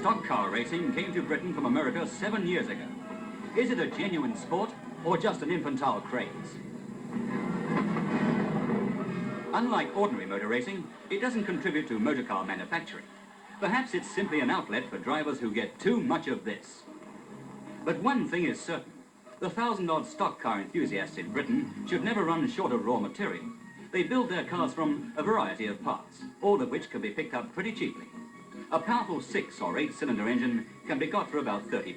Stock car racing came to Britain from America 7 years ago. Is it a genuine sport or just an infantile craze? Unlike ordinary motor racing, it doesn't contribute to motor car manufacturing. Perhaps it's simply an outlet for drivers who get too much of this. But one thing is certain. The 1,000-odd stock car enthusiasts in Britain should never run short of raw material. They build their cars from a variety of parts, all of which can be picked up pretty cheaply. A powerful 6 or 8-cylinder engine can be got for about £30.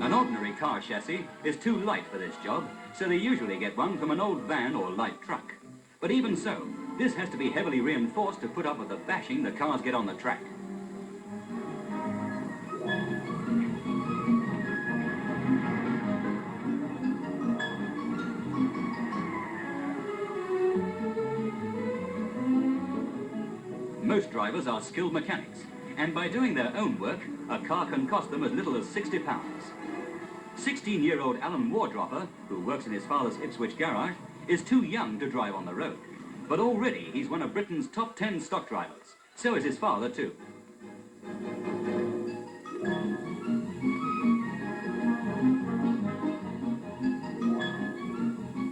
An ordinary car chassis is too light for this job, so they usually get one from an old van or light truck. But even so, this has to be heavily reinforced to put up with the bashing the cars get on the track. Most drivers are skilled mechanics, and by doing their own work, a car can cost them as little as £60. 16-year-old Alan Wardropper, who works in his father's Ipswich garage, is too young to drive on the road. But already he's one of Britain's top 10 stock drivers. So is his father too.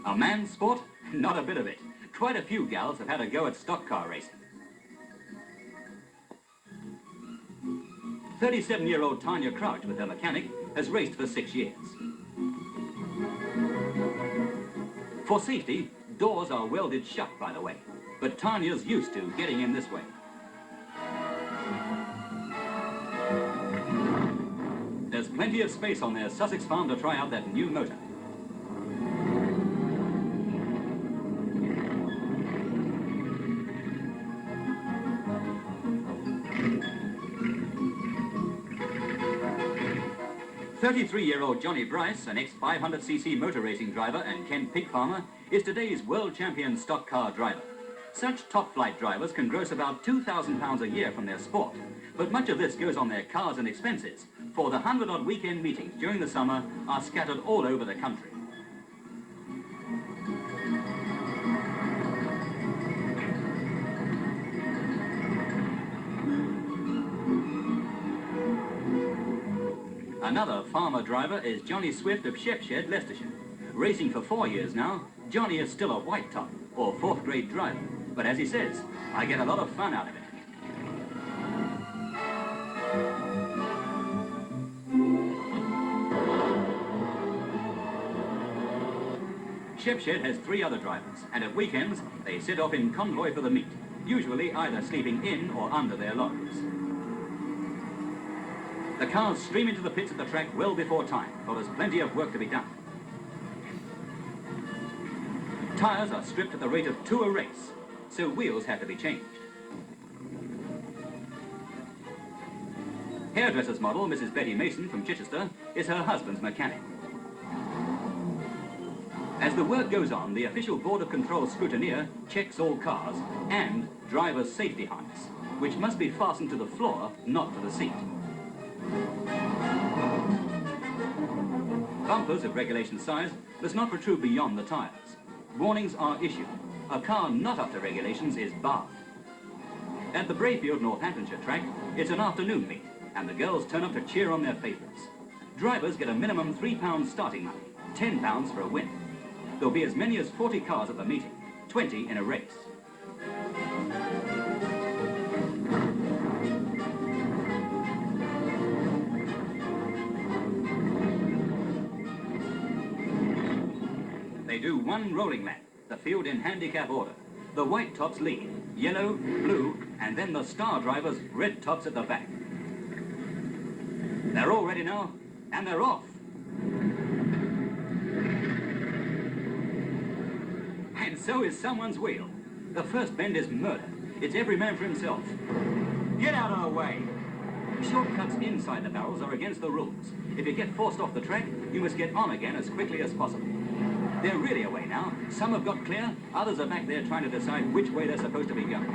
A man's sport? Not a bit of it. Quite a few gals have had a go at stock car racing. 37-year-old Tanya Crouch, with her mechanic, has raced for 6 years. For safety, doors are welded shut, by the way, but Tanya's used to getting in this way. There's plenty of space on their Sussex farm to try out that new motor. "33-year-old Johnny Bryce, an ex-500cc motor racing driver and Kent pig farmer, is today's world champion stock car driver. Such top-flight drivers can gross about £2,000 a year from their sport, but much of this goes on their cars and expenses, for the 100-odd weekend meetings during the summer are scattered all over the country. Another farmer driver is Johnny Swift of Shepshed, Leicestershire. Racing for 4 years now, Johnny is still a white top, or 4th grade driver. But as he says, I get a lot of fun out of it. Shepshed has 3 other drivers, and at weekends, they set off in convoy for the meet, usually either sleeping in or under their lorries. The cars stream into the pits at the track well before time, for there's plenty of work to be done. Tyres are stripped at the rate of 2 a race, so wheels have to be changed. Hairdresser's model, Mrs. Betty Mason from Chichester, is her husband's mechanic. As the work goes on, the official Board of Control scrutineer checks all cars and driver's safety harness, which must be fastened to the floor, not to the seat. Bumpers of regulation size must not protrude beyond the tyres. Warnings are issued. A car not up to regulations is barred. At the Brafield, Northamptonshire track, it's an afternoon meet, and the girls turn up to cheer on their favourites. Drivers get a minimum £3 starting money, £10 for a win. There'll be as many as 40 cars at the meeting, 20 in a race. They do one rolling lap, the field in handicap order. The white tops lead, yellow, blue, and then the star drivers, red tops at the back. They're all ready now, and they're off. And so is someone's wheel. The first bend is murder. It's every man for himself. Get out of the way. Shortcuts inside the barrels are against the rules. If you get forced off the track, you must get on again as quickly as possible. They're really away now. Some have got clear, others are back there trying to decide which way they're supposed to be going.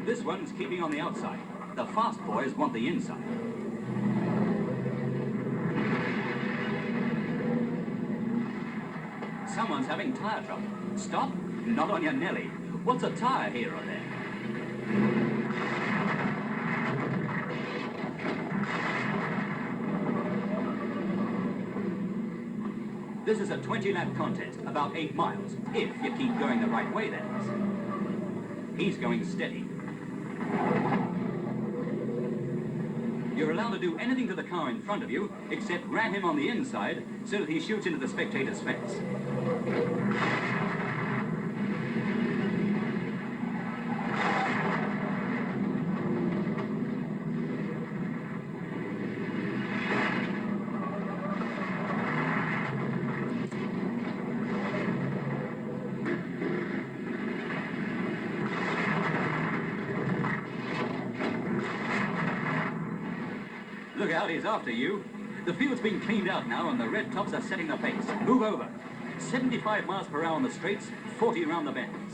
This one's keeping on the outside. The fast boys want the inside. Someone's having tyre trouble. Stop? Not on your Nelly. What's a tyre hero there? This is a 20-lap contest, about 8 miles, if you keep going the right way, that is. He's going steady. You're allowed to do anything to the car in front of you, except ram him on the inside so that he shoots into the spectator's fence. Look out, he's after you. The field's been cleaned out now and the red tops are setting the pace. Move over. 75 miles per hour on the straights, 40 around the bends.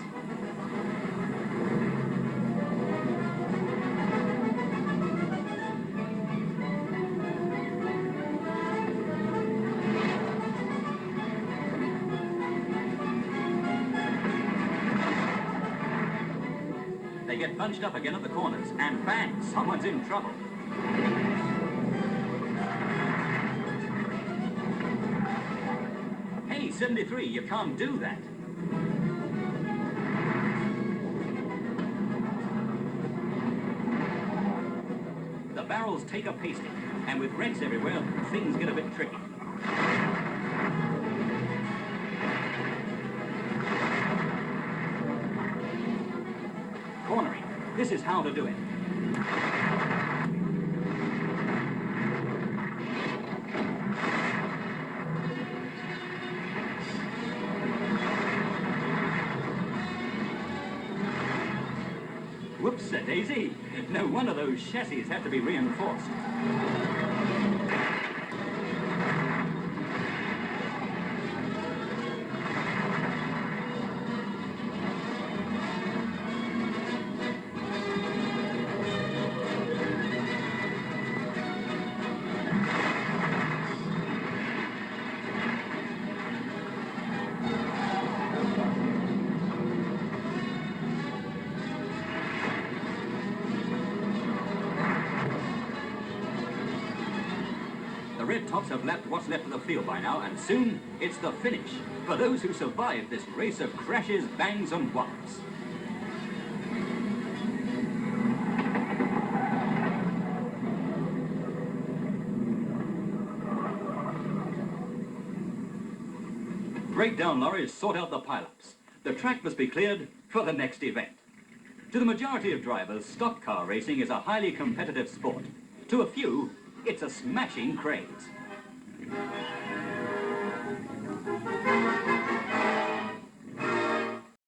They get bunched up again at the corners, and bang, someone's in trouble. Hey, 73, you can't do that. The barrels take a pasting, and with wrecks everywhere, things get a bit tricky. Cornering. This is how to do it. Whoops-a-daisy. No wonder those chassis have to be reinforced. The red tops have lapped what's left of the field by now, and soon it's the finish for those who survived this race of crashes, bangs, and whops. Breakdown lorries sort out the pile-ups. The track must be cleared for the next event. To the majority of drivers, stock car racing is a highly competitive sport. To a few, it's a smashing craze.